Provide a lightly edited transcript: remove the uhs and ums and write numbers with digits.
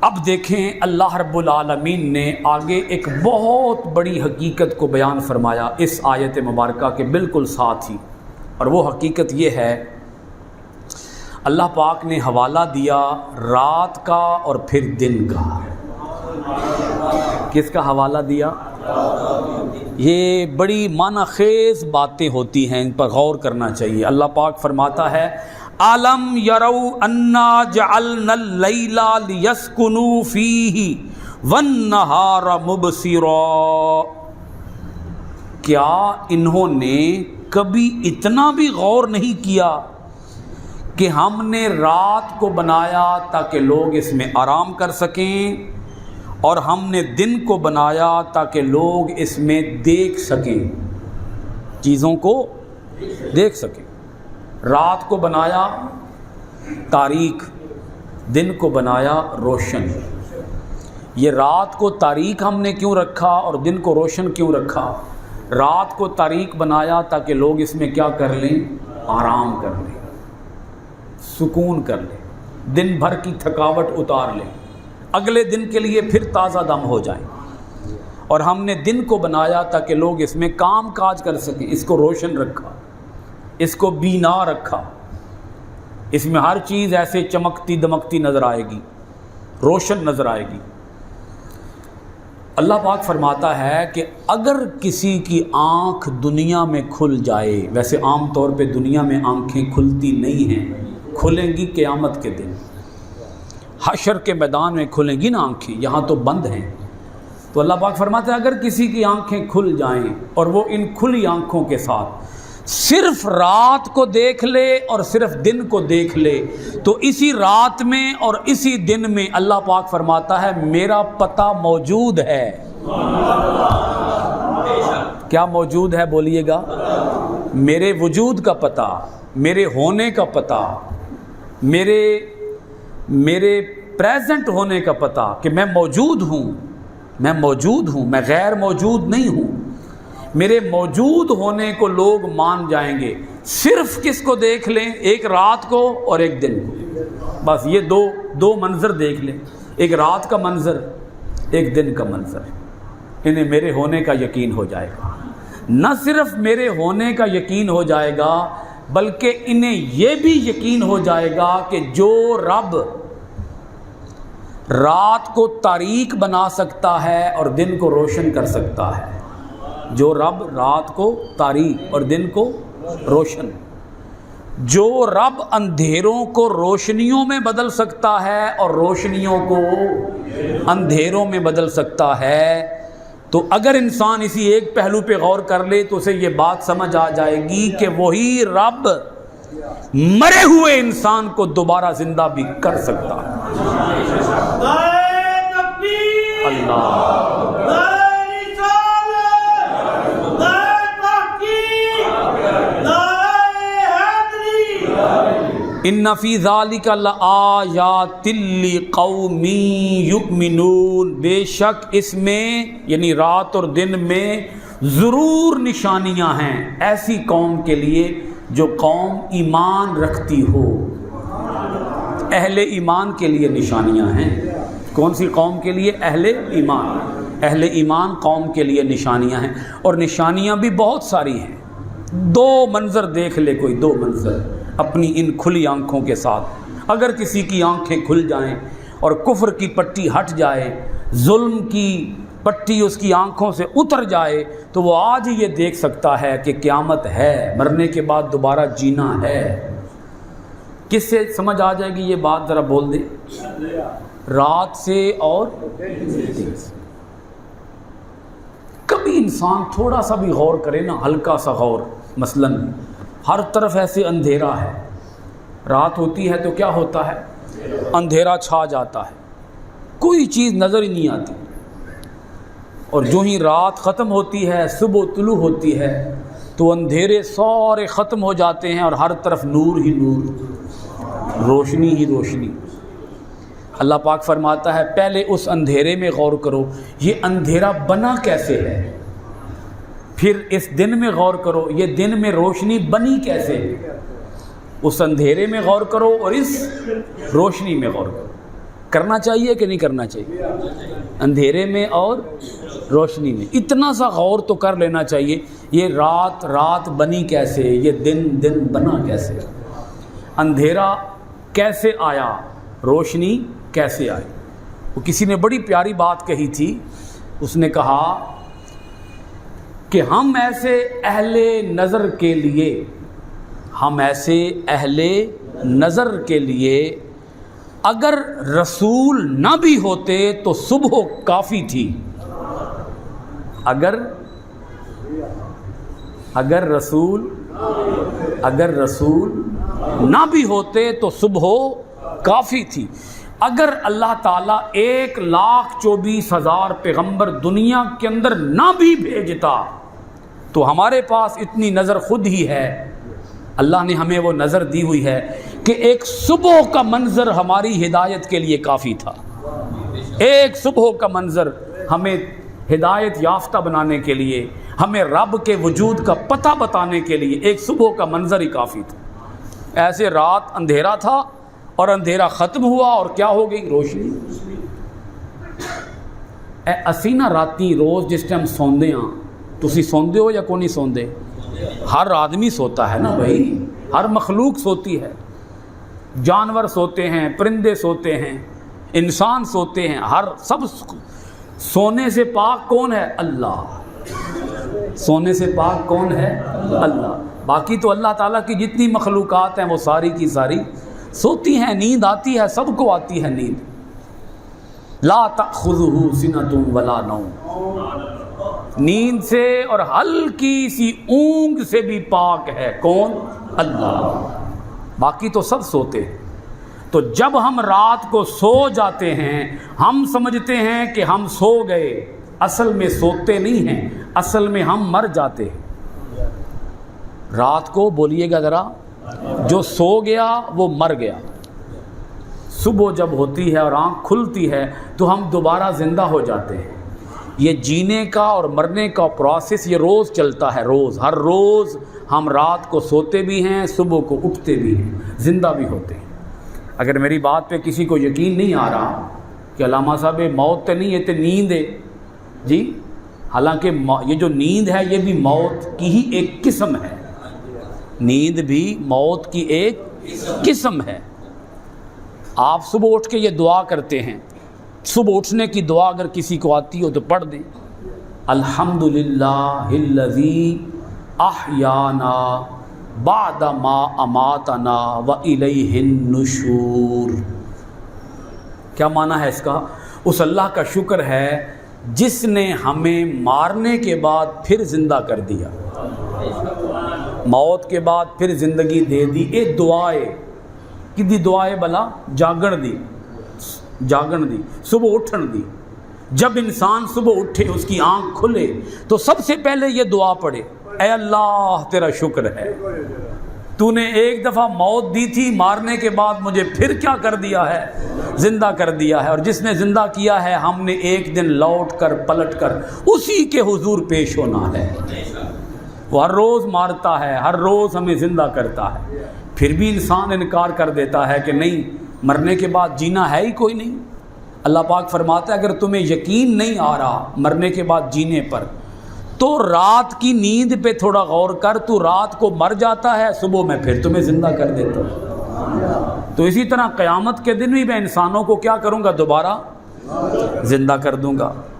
اب دیکھیں اللہ رب العالمین نے آگے ایک بہت بڑی حقیقت کو بیان فرمایا اس آیت مبارکہ کے بالکل ساتھ ہی، اور وہ حقیقت یہ ہے، اللہ پاک نے حوالہ دیا رات کا اور پھر دن کا۔ کس کا حوالہ دیا؟ یہ بڑی معنی خیز باتیں ہوتی ہیں، ان پر غور کرنا چاہیے۔ اللہ پاک فرماتا ہے أَلَمْ يَرَوْا أَنَّا جَعَلْنَا اللَّيْلَ لِيَسْكُنُوا فِيهِ وَالنَّهَارَ مُبْصِرًا، کیا انہوں نے کبھی اتنا بھی غور نہیں کیا کہ ہم نے رات کو بنایا تاکہ لوگ اس میں آرام کر سکیں، اور ہم نے دن کو بنایا تاکہ لوگ اس میں دیکھ سکیں، چیزوں کو دیکھ سکیں۔ رات کو بنایا تاریک، دن کو بنایا روشن۔ یہ رات کو تاریک ہم نے کیوں رکھا اور دن کو روشن کیوں رکھا؟ رات کو تاریک بنایا تاکہ لوگ اس میں کیا کر لیں؟ آرام کر لیں، سکون کر لیں، دن بھر کی تھکاوٹ اتار لیں، اگلے دن کے لیے پھر تازہ دم ہو جائیں۔ اور ہم نے دن کو بنایا تاکہ لوگ اس میں کام کاج کر سکیں، اس کو روشن رکھا، اس کو بینا رکھا، اس میں ہر چیز ایسے چمکتی دمکتی نظر آئے گی، روشن نظر آئے گی۔ اللہ پاک فرماتا ہے کہ اگر کسی کی آنکھ دنیا میں کھل جائے، ویسے عام طور پہ دنیا میں آنکھیں کھلتی نہیں ہیں، کھلیں گی قیامت کے دن، حشر کے میدان میں کھلیں گی نا آنکھیں، یہاں تو بند ہیں۔ تو اللہ پاک فرماتا ہے اگر کسی کی آنکھیں کھل جائیں اور وہ ان کھلی آنکھوں کے ساتھ صرف رات کو دیکھ لے اور صرف دن کو دیکھ لے، تو اسی رات میں اور اسی دن میں اللہ پاک فرماتا ہے میرا پتہ موجود ہے۔ کیا موجود ہے بولیے گا؟ میرے وجود کا پتہ، میرے ہونے کا پتہ، میرے پریزنٹ ہونے کا پتہ، کہ میں موجود ہوں، میں موجود ہوں، میں غیر موجود نہیں ہوں۔ میرے موجود ہونے کو لوگ مان جائیں گے صرف کس کو دیکھ لیں؟ ایک رات کو اور ایک دن کو، بس یہ دو منظر دیکھ لیں، ایک رات کا منظر، ایک دن کا منظر، انہیں میرے ہونے کا یقین ہو جائے گا۔ نہ صرف میرے ہونے کا یقین ہو جائے گا بلکہ انہیں یہ بھی یقین ہو جائے گا کہ جو رب رات کو تاریک بنا سکتا ہے اور دن کو روشن کر سکتا ہے، جو رب رات کو تاریک اور دن کو روشن، جو رب اندھیروں کو روشنیوں میں بدل سکتا ہے اور روشنیوں کو اندھیروں میں بدل سکتا ہے، تو اگر انسان اسی ایک پہلو پہ غور کر لے تو اسے یہ بات سمجھ آ جائے گی کہ وہی رب مرے ہوئے انسان کو دوبارہ زندہ بھی کر سکتا ہے۔ اللہ ان فی ذالک لآیات لقوم یؤمنون، بے شک اس میں یعنی رات اور دن میں ضرور نشانیاں ہیں ایسی قوم کے لیے جو قوم ایمان رکھتی ہو۔ اہل ایمان کے لیے نشانیاں ہیں۔ کون سی قوم کے لیے؟ اہل ایمان۔ اہل ایمان قوم کے لیے نشانیاں ہیں، اور نشانیاں بھی بہت ساری ہیں۔ دو منظر دیکھ لے کوئی، دو منظر اپنی ان کھلی آنکھوں کے ساتھ۔ اگر کسی کی آنکھیں کھل جائیں اور کفر کی پٹی ہٹ جائے، ظلم کی پٹی اس کی آنکھوں سے اتر جائے، تو وہ آج ہی یہ دیکھ سکتا ہے کہ قیامت ہے، مرنے کے بعد دوبارہ جینا ہے۔ کس سے سمجھ آ جائے گی یہ بات؟ ذرا بول دیں۔ رات سے اور دن سے۔ کبھی انسان تھوڑا سا بھی غور کرے نا، ہلکا سا غور، مثلاً ہر طرف ایسے اندھیرا ہے، رات ہوتی ہے تو کیا ہوتا ہے؟ اندھیرا چھا جاتا ہے، کوئی چیز نظر ہی نہیں آتی، اور جو ہی رات ختم ہوتی ہے، صبح طلوع ہوتی ہے، تو اندھیرے سارے ختم ہو جاتے ہیں اور ہر طرف نور ہی نور، روشنی ہی روشنی۔ اللہ پاک فرماتا ہے پہلے اس اندھیرے میں غور کرو، یہ اندھیرا بنا کیسے ہے، پھر اس دن میں غور کرو، یہ دن میں روشنی بنی کیسے ہے، اس اندھیرے میں غور کرو اور اس روشنی میں غور کرو۔ کرنا چاہیے کہ نہیں کرنا چاہیے؟ اندھیرے میں اور روشنی میں اتنا سا غور تو کر لینا چاہیے، یہ رات رات بنی کیسے، یہ دن دن بنا کیسے، اندھیرا کیسے آیا، روشنی کیسے آئی۔ وہ کسی نے بڑی پیاری بات کہی تھی، اس نے کہا کہ ہم ایسے اہل نظر کے لیے، ہم ایسے اہل نظر کے لیے اگر رسول نہ بھی ہوتے تو صبح کافی تھی، اگر رسول نہ بھی ہوتے تو صبح کافی تھی۔ اگر اللہ تعالیٰ 1,24,000 پیغمبر دنیا کے اندر نہ بھی بھیجتا تو ہمارے پاس اتنی نظر خود ہی ہے، اللہ نے ہمیں وہ نظر دی ہوئی ہے کہ ایک صبح کا منظر ہماری ہدایت کے لیے کافی تھا، ایک صبح کا منظر ہمیں ہدایت یافتہ بنانے کے لیے، ہمیں رب کے وجود کا پتہ بتانے کے لیے ایک صبح کا منظر ہی کافی تھا۔ ایسے رات اندھیرا تھا اور اندھیرا ختم ہوا اور کیا ہو گئی؟ روشنی۔ اسی نہ راتی روز جس ٹائم سوندے ہاں، تسی سوندے ہو یا کو نہیں سوندے؟ ہر آدمی سوتا ہے نا بھائی، ہر مخلوق سوتی ہے، جانور سوتے ہیں، پرندے سوتے ہیں، انسان سوتے ہیں، سب سونے سے پاک کون ہے؟ اللہ۔ سونے سے پاک کون ہے؟ اللہ۔ باقی تو اللہ تعالیٰ کی جتنی مخلوقات ہیں وہ ساری کی ساری سوتی ہیں، نیند آتی ہے، سب کو آتی ہے نیند۔ لا تأخذہ سنۃ ولا نوم، نیند سے اور ہلکی سی اونگ سے بھی پاک ہے کون؟ اللہ۔ باقی تو سب سوتے ہیں۔ تو جب ہم رات کو سو جاتے ہیں ہم سمجھتے ہیں کہ ہم سو گئے، اصل میں سوتے نہیں ہیں، اصل میں ہم مر جاتے ہیں۔ رات کو بولیے گا ذرا، جو سو گیا وہ مر گیا۔ صبح جب ہوتی ہے اور آنکھ کھلتی ہے تو ہم دوبارہ زندہ ہو جاتے ہیں۔ یہ جینے کا اور مرنے کا پروسیس یہ روز چلتا ہے، روز، ہر روز ہم رات کو سوتے بھی ہیں، صبح کو اٹھتے بھی ہیں، زندہ بھی ہوتے ہیں۔ اگر میری بات پہ کسی کو یقین نہیں آ رہا کہ علامہ صاحب موت تو نہیں ہے، تو نیند ہے جی، حالانکہ یہ جو نیند ہے یہ بھی موت کی ہی ایک قسم ہے، نیند بھی موت کی ایک قسم ہے۔ آپ صبح اٹھ کے یہ دعا کرتے ہیں، صبح اٹھنے کی دعا اگر کسی کو آتی ہو تو پڑھ دیں، الحمدللہ الذی احیانا بعد ما اماتنا والیہ النشور۔ کیا معنی ہے اس کا؟ اس اللہ کا شکر ہے جس نے ہمیں مارنے کے بعد پھر زندہ کر دیا، موت کے بعد پھر زندگی دے دی۔ اے دعائے کدی دعائے بلا جاگن دی، صبح اٹھن دی۔ جب انسان صبح اٹھے، اس کی آنکھ کھلے تو سب سے پہلے یہ دعا پڑھے، اے اللہ تیرا شکر ہے، تو نے ایک دفعہ موت دی تھی، مارنے کے بعد مجھے پھر کیا کر دیا ہے؟ زندہ کر دیا ہے، اور جس نے زندہ کیا ہے ہم نے ایک دن لوٹ کر پلٹ کر اسی کے حضور پیش ہونا ہے۔ وہ ہر روز مارتا ہے، ہر روز ہمیں زندہ کرتا ہے، پھر بھی انسان انکار کر دیتا ہے کہ نہیں، مرنے کے بعد جینا ہے ہی کوئی نہیں۔ اللہ پاک فرماتا ہے اگر تمہیں یقین نہیں آ رہا مرنے کے بعد جینے پر تو رات کی نیند پہ تھوڑا غور کر، تو رات کو مر جاتا ہے، صبح میں پھر تمہیں زندہ کر دیتا ہوں۔ تو اسی طرح قیامت کے دن بھی میں انسانوں کو کیا کروں گا؟ دوبارہ زندہ کر دوں گا۔